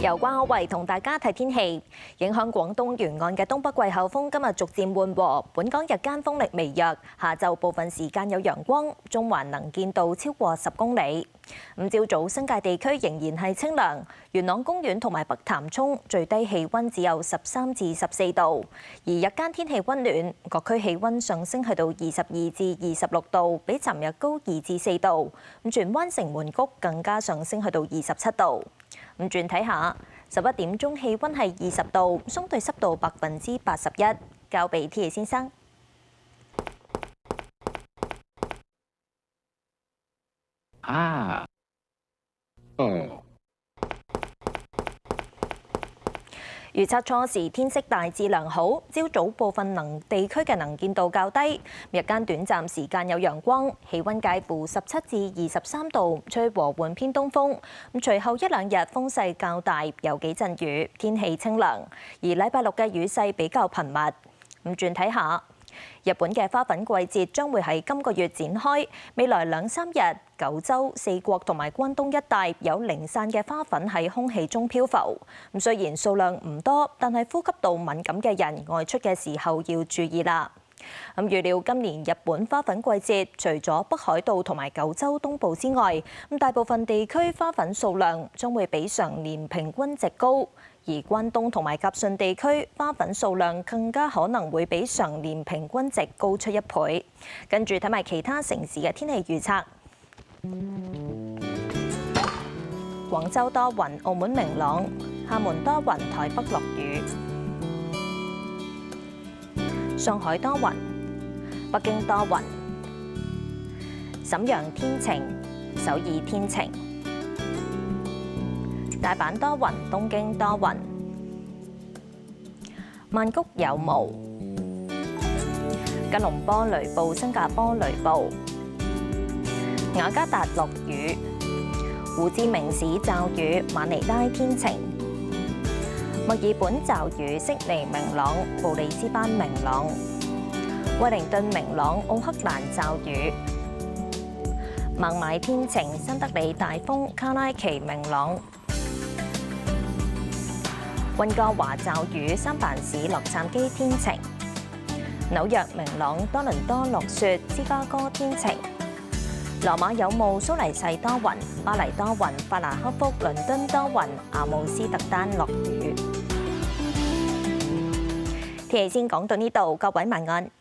由關可慧同大家睇天氣，影響廣東沿岸嘅東北季候風今日逐漸緩和，本港日間風力微弱，下晝部分時間有陽光，中環能見度超過10公里。朝早新界地區仍然係清涼，元朗公園同埋北潭涌最低氣温只有13至14度，而日間天氣温暖，各區氣温上升去到22至26度，比尋日高2至4度。荃灣城門谷更加上升去到27度。轉睇下，11點鐘氣温係20度，相對濕度81%。交俾天氣先生。預測初時天色大致良好，朝早部分地區嘅能見度較低，日間短暫時間有陽光，氣温介乎17至23度，吹和緩偏東風。隨後一兩日風勢較大，有幾陣雨，天氣清涼。而禮拜六嘅雨勢比較頻密。轉睇下，日本嘅花粉季節將會喺今個月展開，未來2、3日，九州、四國同埋關東一帶有零散嘅花粉喺空氣中漂浮。雖然數量唔多，但係呼吸道敏感嘅人外出嘅時候要注意啦。預料今年日本花粉季節，除咗北海道同埋九州東部之外，大部分地區花粉數量將會比常年平均值高。而關東同埋甲信地區花粉數量更加可能會比常年平均值高出1倍。跟住睇埋其他城市嘅天氣預測。廣州多雲，澳門明朗；廈門多雲，台北落雨；上海多雲，北京多雲；瀋陽天晴，首爾天晴；大阪多雲，東京多雲；曼谷有霧；吉隆坡雷暴，新加坡雷暴；雅加達落雨；胡志明市驟雨，馬尼拉天晴；墨爾本驟雨，悉尼明朗，布里斯班明朗；惠靈頓明朗，奧克蘭驟雨；孟買天晴，新德里大風，卡拉奇明朗；溫哥華驟雨，三藩市洛杉磯天晴；紐約明朗，多倫多落雪，芝加哥天晴；羅馬有霧，蘇黎世多雲，巴黎多雲，法蘭克福、倫敦多雲，阿姆斯特丹落雨。天氣先講到呢度，各位晚安。